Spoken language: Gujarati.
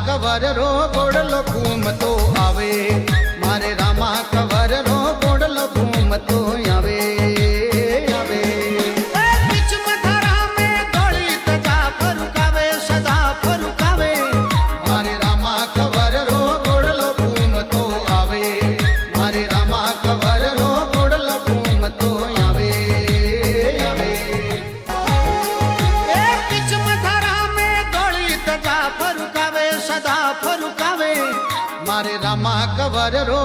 કવર રો ગોડલો ઘૂમતો આવે, મારે રામા કવર રો ગોડલો ઘૂમતો આવે. મારે રામા કવર રો